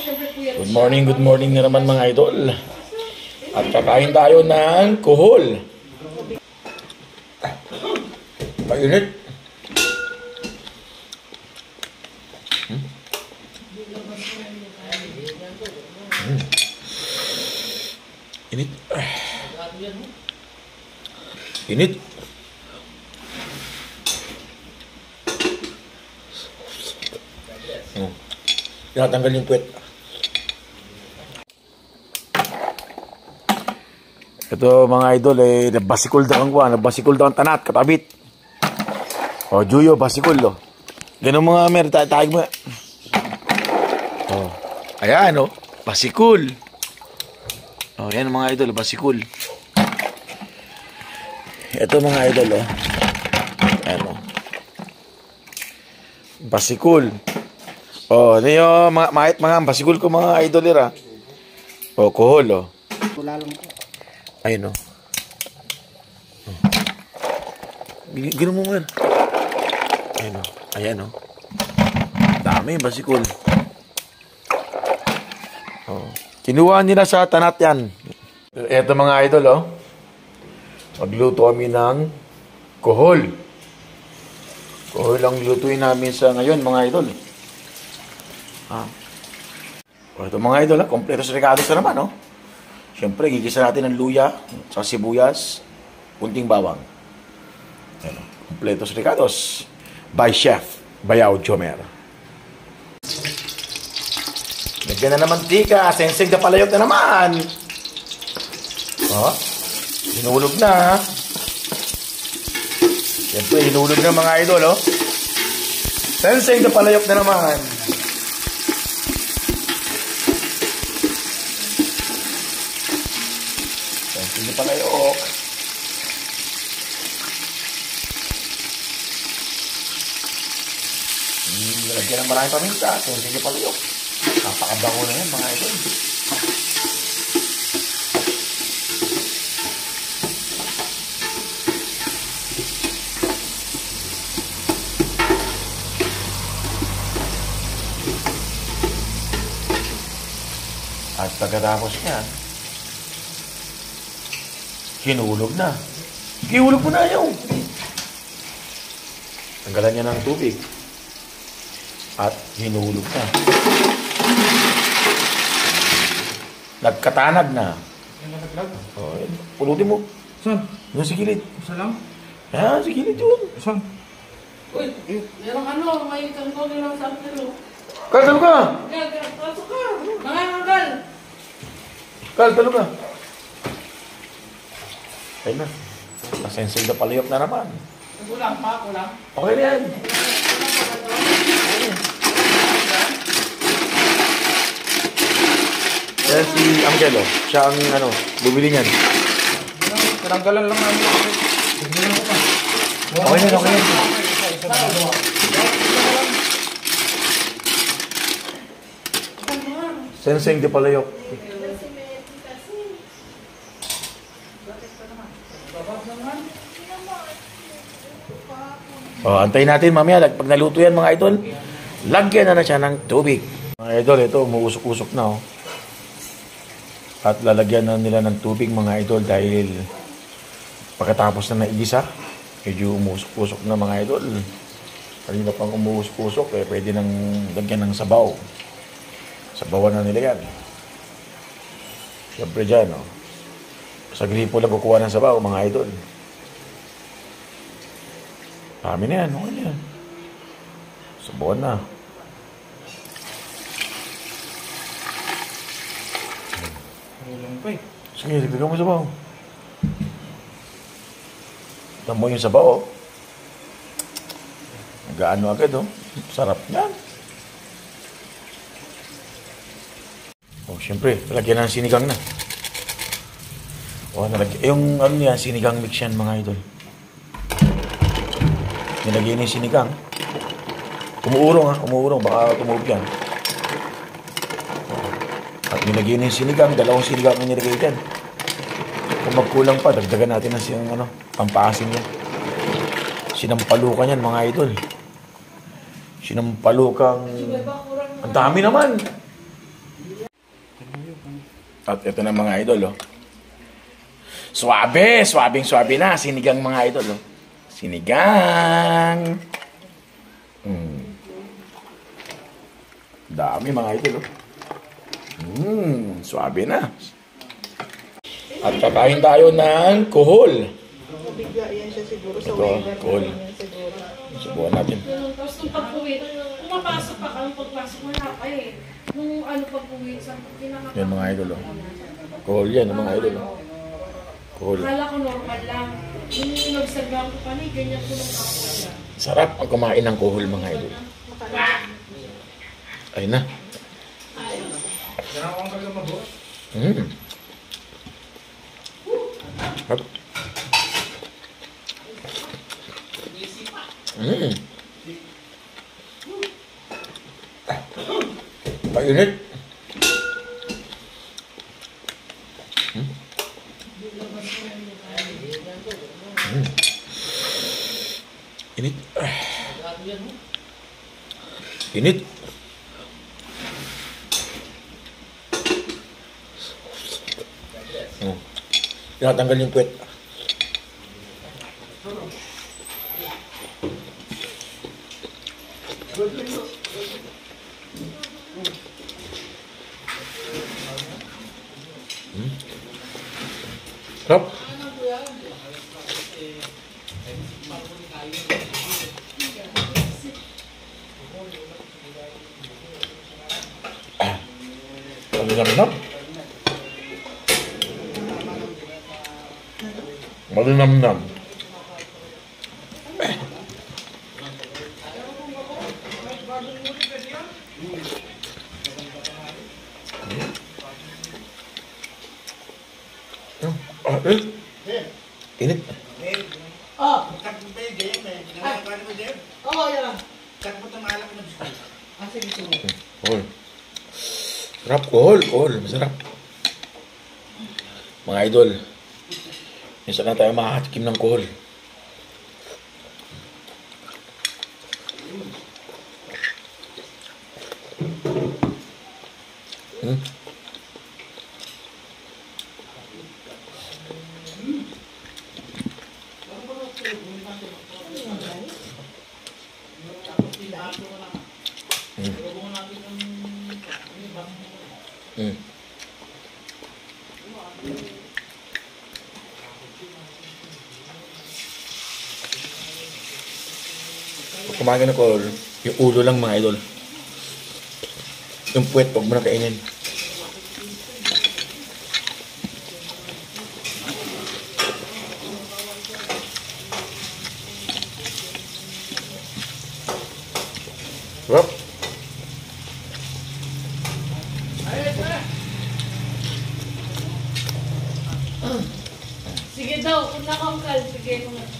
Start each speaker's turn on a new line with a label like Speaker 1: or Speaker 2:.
Speaker 1: Good morning na naman mga idol. At kakain tayo ng kuhol. Mainit. Init. Init. Tinatanggal yung puwet. Ito mga idol, nabasikol da kang kuha, nabasikol da kang tanat, katabit. O, Juyo, basikol, o. Ganun mga mer, tayo mo. O, ayan, o, basikol. O, yan mga idol, basikol. Ito mga idol, o. Ayan, o. Basikol. O, ano yung mga basikol ko mga idol, ira. O, kuhol, o. Ayun, o. Ganun mo nga. Ayun, o. Ayan, o. Dami, basikol. O. Kinuha nila sa tanat yan. Ito mga idol, o. Magluto kami ng kuhol. Kuhol ang lutuin namin sa ngayon, mga idol. O, ito mga idol, ha. Kompleto sa recados na naman, o. Siyempre, gigisa natin ng luya, sa sibuyas, kunting bawang. Ayan, kompletos ricados by Chef Bayaw Jomer. Lagyan na naman tika, sensing na palayot na naman. O, hinulog na. Siyempre, hinulog na mga idol, o. Sensing na palayot na naman. Hindi palayok. Lagyan ng maraming paminta. Hindi palayok. Napakabango na yan mga idol. At pagkatapos yan, hinulog na. Hinulog mo na yun. Tanggalan niya ng tubig. At hinulog na. Nagkatanag na. Oh, pulutin mo.
Speaker 2: Saan?
Speaker 1: Yung sa gilid.
Speaker 2: Saan lang?
Speaker 1: Ah, sa gilid yun.
Speaker 2: Saan?
Speaker 3: Uy, merong may kanto nilang sartilo.
Speaker 1: Kal, talo ka.
Speaker 3: Pasok ka. Mga kangal.
Speaker 1: Kal, talo ka. Ayun na. Nasensig na palayok na naman.
Speaker 3: Kulang pa, kulang.
Speaker 1: Okay na yan. Yan si Angelo. Siya ang bumili niyan.
Speaker 2: Tinanggalan lang namin.
Speaker 1: Okay na, okay na. Sensing de palayok. Oh, antayin natin mamaya. Pag naluto yan mga idol, lagyan na siya ng tubig. Mga idol, ito, umuusok-usok na. Oh. At lalagyan na nila ng tubig mga idol dahil pagkatapos na naigisa, medyo umuusok-usok na mga idol. Kanina pang umuusok-usok, pwede nang lagyan ng sabaw. Sabawan na nila yan. Siyempre dyan, oh. Sa gripo lang kukuha ng sabaw mga idol. Kami na yan, okay na yan. Sabawan na.
Speaker 2: Kulang pa eh.
Speaker 1: Sige, bigyan mo sabaw. Tamo yung sabaw, oh. Nagaano agad, oh. Sarap yan. Oh, siyempre, lagyan ng sinigang na. Oh, yung yan, sinigang mix yan, mga idol. Nilagay na yung sinigang. Umuurong, ha? Umuurong, baka tumubig yan. At nilagay na yung sinigang, dalawang sinigang ang nilagay dyan. Kung magkulang pa, dagdagan natin ng pampaasim yan. Sinampalukan yan, mga idol. Sinampalukang... Ang dami naman. At ito na mga idol, oh. Swabe! Swabing-swabe na. Sinigang mga idol, oh. Sinigang! Dami mga idol, oh. Swabe na. At kakain tayo ng kuhol.
Speaker 4: Bigla yan siya siguro sa
Speaker 1: Ito,
Speaker 4: weather.
Speaker 1: cool.
Speaker 4: Yan siguro.
Speaker 1: Subukan natin.
Speaker 3: Tapos nung pag-uwi, pumapasok pa kami pagpasok wala pa eh. Nung pag-uwi, sa pinaka...
Speaker 1: Yan mga idol, oh. Kuhol yan, mga idol, oh. Kuhol.
Speaker 3: Akala ko normal lang. Nung nag-serve ko pa na, ganyan ko nung ako.
Speaker 1: Sarap ang kumain ng kuhol mga idol. Ayun na.
Speaker 2: Ginawang ka lang mabuhat.
Speaker 1: Sarap. Painit. Init. Init. Tinatanggal yung puwet. Sarap. Malinamnam. Malinamnam. Init.
Speaker 4: Oh,
Speaker 5: Cut mo ba yung game eh? Ginagawa mo din?
Speaker 4: oo, yan.
Speaker 5: Cut mo itong alak mo dito.
Speaker 4: Ah, sige, sige.
Speaker 1: Kuhol. Sarap, kuhol. Kuhol. Masarap. Mga idol, minsan na tayo makakatikim ng kuhol. Pag kumain ka ng kuhol, yung ulo lang mga idol. Yung puwet, huwag mo na kainin. Sarap.
Speaker 3: Sige daw, kung nakangkal, sige ko na.